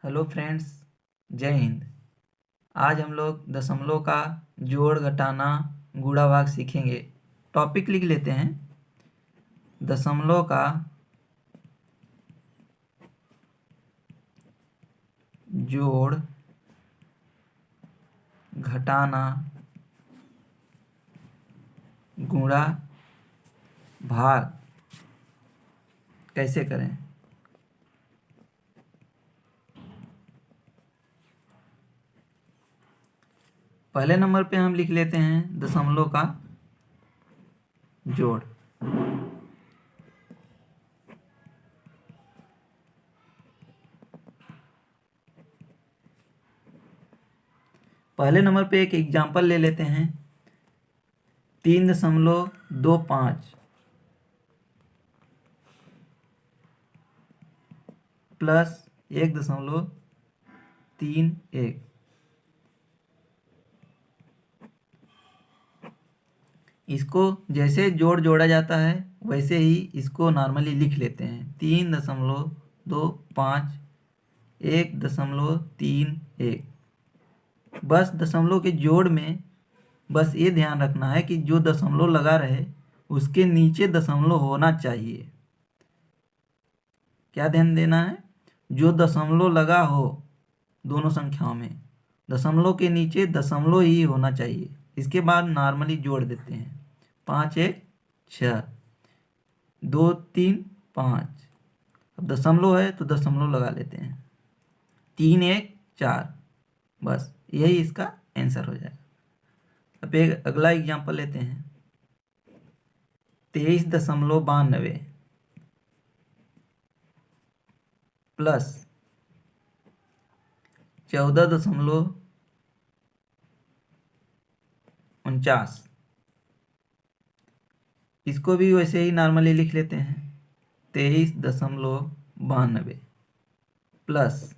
Hello friends, जय हिंद। आज हम लोग दशमलव का जोड़ घटाना गुणा भाग सीखेंगे। टॉपिक लिख लेते हैं, दशमलव का जोड़ घटाना गुणा भाग कैसे करें। पहले नंबर पे हम लिख लेते हैं दशमलव का जोड़। पहले नंबर पे एक एग्जाम्पल ले लेते हैं, 3.25 प्लस 1.31। इसको जैसे जोड़ जोड़ा जाता है वैसे ही इसको नॉर्मली लिख लेते हैं, 3.25 1.31। बस दशमलव के जोड़ में बस ये ध्यान रखना है कि जो दशमलव लगा रहे उसके नीचे दशमलव होना चाहिए। क्या ध्यान देना है? जो दशमलव लगा हो दोनों संख्याओं में, दशमलव के नीचे दशमलव ही होना चाहिए। इसके बाद नॉर्मली जोड़ देते हैं, 5 1 6 2 3 5। अब दशमलव है तो दशमलव लगा लेते हैं, 3 1 4। बस यही इसका आंसर हो जाएगा। अब एक अगला एग्जांपल लेते हैं, 23.92 प्लस 14.49। इसको भी वैसे ही नॉर्मली लिख लेते हैं, 23.92 प्लस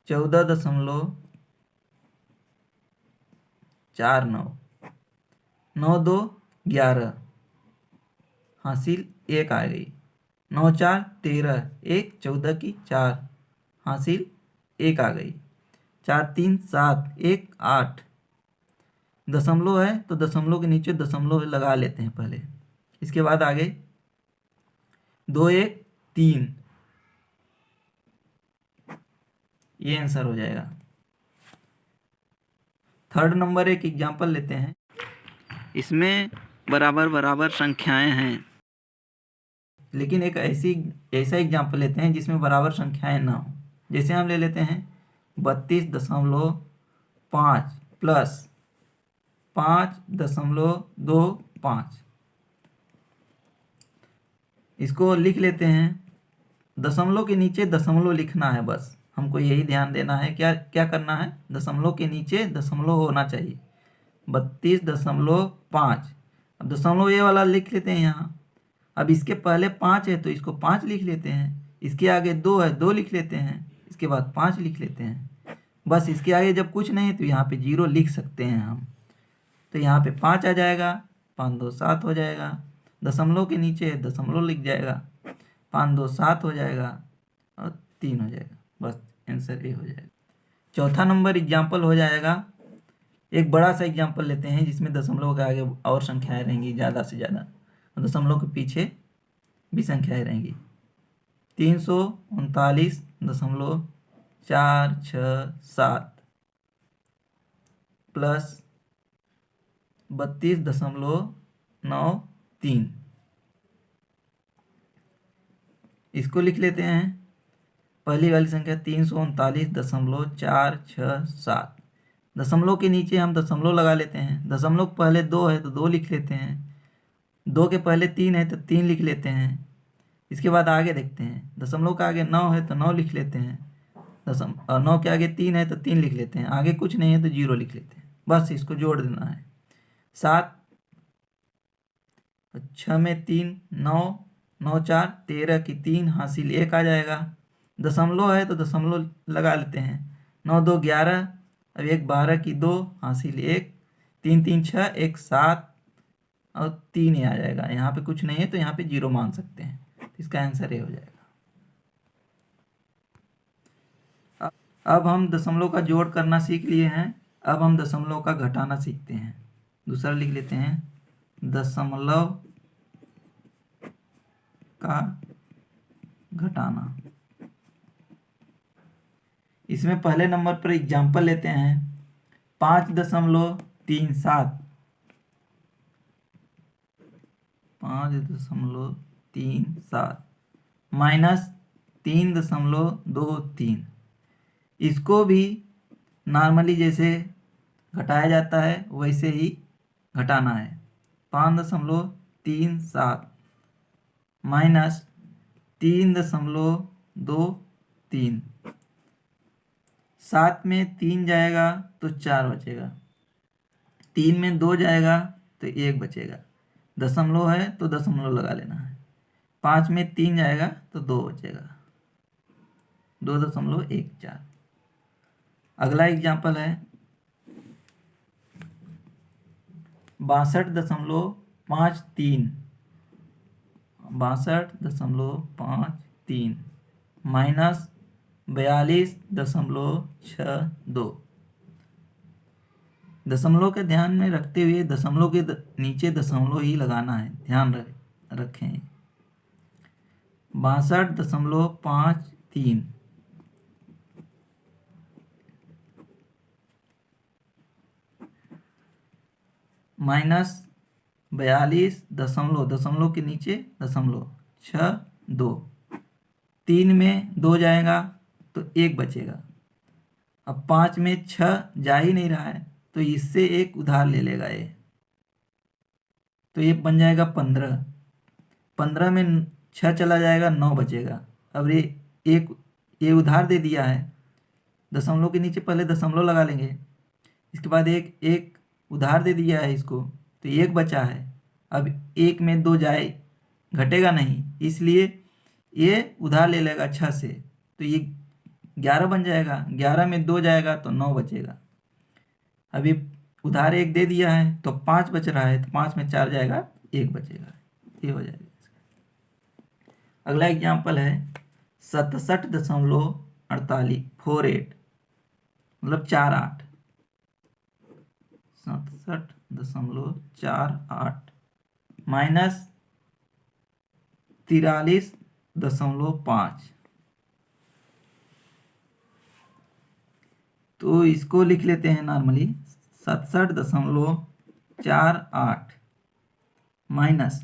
14.49, 9 2 11, हासिल 1 आ गई। 9 4 13, 1 14 की 4, हासिल 1 आ गई। 4 3 7, 1 8। दशमलव है तो दशमलव के नीचे दशमलव लगा लेते हैं पहले। इसके बाद आगे 2 1 3, ये आंसर हो जाएगा। थर्ड नंबर एक एग्जांपल लेते हैं, इसमें बराबर बराबर संख्याएं हैं, लेकिन एक ऐसा एग्जांपल लेते हैं जिसमें बराबर संख्याएं ना हो। जैसे हम ले लेते हैं 32.5 प्लस 5.25। इसको लिख लेते हैं, दशमलव के नीचे दशमलव लिखना है, बस हमको यही ध्यान देना है। क्या क्या करना है? दशमलव के नीचे दशमलव होना चाहिए। 32.5। अब दशमलव ये वाला लिख लेते हैं यहाँ। अब इसके पहले 5 है तो इसको 5 लिख लेते हैं। इसके आगे 2 है, 2 लिख लेते हैं। इसके बाद 5 लिख लेते हैं। बस इसके आगे जब कुछ नहीं तो यहाँ पे 0 लिख सकते हैं हम। तो यहाँ पे 5 आ जाएगा, 5 2 7 हो जाएगा। दशमलव के नीचे दशमलव लिख जाएगा, 5 2 7 हो जाएगा और 3 हो जाएगा। बस आंसर ये हो जाएगा। चौथा नंबर एग्जाम्पल हो जाएगा, एक बड़ा सा एग्जाम्पल लेते हैं जिसमें दशमलव के आगे और संख्याएं रहेंगी ज़्यादा से ज़्यादा, दशमलव के पीछे भी संख्याएं रहेंगी। 339.467 प्लस 32.93। इसको लिख लेते हैं, पहली वाली संख्या 339.467। दशमलव के नीचे हम दशमलव लगा लेते हैं। दशमलव पहले 2 है तो 2 लिख लेते हैं। 2 के पहले 3 है तो 3 लिख लेते हैं। इसके बाद आगे देखते हैं, दशमलव का आगे 9 है तो 9 लिख लेते हैं। 9 के आगे 3 है तो 3 लिख लेते हैं। आगे कुछ नहीं है तो 0 लिख लेते हैं। बस इसको जोड़ देना है। 7 6 में 3 9, 9 4 13 की 3, हासिल 1 आ जाएगा। दशमलव है तो दशमलव लगा लेते हैं। 9 2 11, अब 1 12 की 2, हासिल 1, 3 3 6, 1 7 और 3 ही आ जाएगा। यहाँ पे कुछ नहीं है तो यहाँ पे 0 मान सकते हैं। इसका आंसर ये हो जाएगा। अब हम दशमलव का जोड़ करना सीख लिए हैं, अब हम दशमलव का घटाना सीखते हैं। दूसरा लिख लेते हैं दशमलव का घटाना। इसमें पहले नंबर पर एग्जाम्पल लेते हैं 5.37, 5.37 माइनस 3.23। इसको भी नॉर्मली जैसे घटाया जाता है वैसे ही घटाना है। 5.37 माइनस 3.23, 7 में 3 जाएगा तो 4 बचेगा, 3 में 2 जाएगा तो 1 बचेगा। दशमलव है तो दशमलव लगा लेना है। 5 में 3 जाएगा तो 2 बचेगा, 2.14। अगला एग्जाम्पल है 62.53, 62.53 माइनस 42.62। दशमलव के ध्यान में रखते हुए दशमलव के नीचे दशमलव ही लगाना है, ध्यान रखें। 62.53 माइनस 42 दशमलव के नीचे दशमलव 62। 3 में 2 जाएगा तो 1 बचेगा। अब 5 में 6 जा ही नहीं रहा है तो इससे एक उधार ले लेगा ये, तो ये बन जाएगा 15। 15 में 6 चला जाएगा, 9 बचेगा। अब ये उधार दे दिया है, दशमलव के नीचे पहले दशमलव लगा लेंगे, इसके बाद एक उधार दे दिया है इसको तो 1 बचा है। अब 1 में 2 जाए, घटेगा नहीं, इसलिए ये उधार ले लेगा 6 से, तो ये 11 बन जाएगा। 11 में 2 जाएगा तो 9 बचेगा। अभी उधार 1 दे दिया है तो 5 बच रहा है, तो 5 में 4 जाएगा, 1 बचेगा। ये हो जाएगा। अगला एग्जाम्पल है 67.48 मतलब 48, 67.48 माइनस 43.5। तो इसको लिख लेते हैं नॉर्मली 67.48 माइनस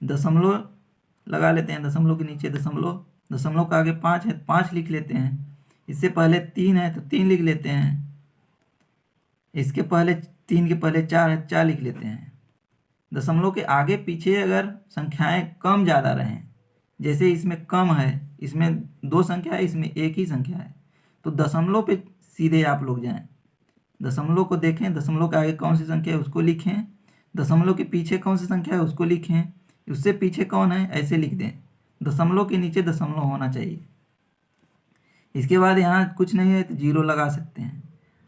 दशमलव लगा लेते हैं, दशमलव के नीचे दशमलव, दशमलव का आगे 5 है, 5 लिख लेते हैं। इससे पहले 3 है तो 3 लिख लेते हैं। इसके पहले 3 के पहले 4 है, 4 लिख लेते हैं। दशमलव के आगे पीछे अगर संख्याएं कम ज़्यादा रहें, जैसे इसमें कम है, इसमें 2 संख्या है, इसमें 1 ही संख्या है, तो दशमलव पे सीधे आप लोग जाएं, दशमलव को देखें, दशमलव के आगे कौन सी संख्या है उसको लिखें, दशमलव के पीछे कौन सी संख्या है उसको लिखें, उससे पीछे कौन है ऐसे लिख दें। दशमलव के नीचे दशमलव होना चाहिए। इसके बाद यहाँ कुछ नहीं है तो 0 लगा सकते हैं।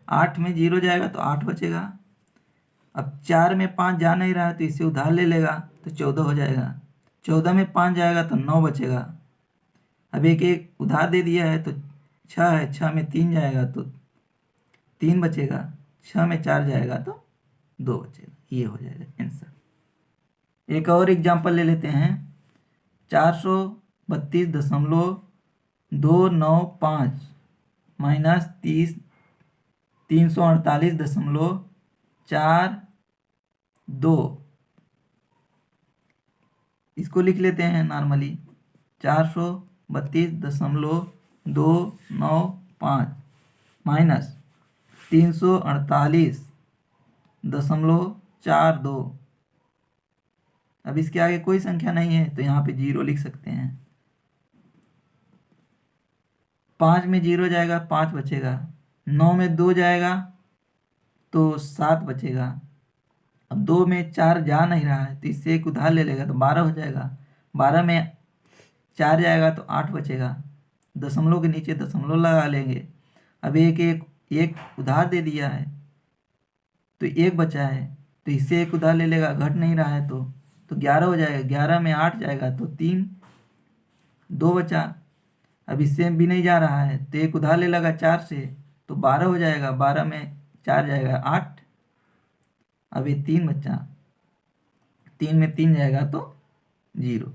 8 में 0 जाएगा तो 8 बचेगा। अब 4 में 5 जा नहीं रहा है तो इससे उधार ले लेगा तो 14 हो जाएगा। 14 में 5 जाएगा तो 9 बचेगा। अब एक उधार दे दिया है तो 6 है, 6 में 3 जाएगा तो 3 बचेगा। 6 में 4 जाएगा तो 2 बचेगा। ये हो जाएगा आंसर। एक और एग्जाम्पल ले लेते हैं 432.295 माइनस 348.42। इसको लिख लेते हैं नॉर्मली 432.295 माइनस 348.42। अब इसके आगे कोई संख्या नहीं है तो यहाँ पे 0 लिख सकते हैं। 5 में 0 जाएगा, 5 बचेगा। 9 में 2 जाएगा तो 7 बचेगा। अब 2 में 4 जा नहीं रहा है तो इससे एक उधार ले लेगा तो 12 हो जाएगा। 12 में 4 जाएगा तो 8 बचेगा। दशमलव के नीचे दशमलव लगा लेंगे। अब एक उधार दे दिया है तो 1 बचा है तो इससे एक उधार ले लेगा, घट नहीं रहा है तो 11 हो जाएगा। 11 में 8 जाएगा तो 3, 2 बचा। अब इससे भी नहीं जा रहा है तो एक उधार ले लगा 4 से, तो 12 हो जाएगा, 12 में 4 जाएगा 8। अब ये 3 बच्चा, 3 में 3 जाएगा तो 0।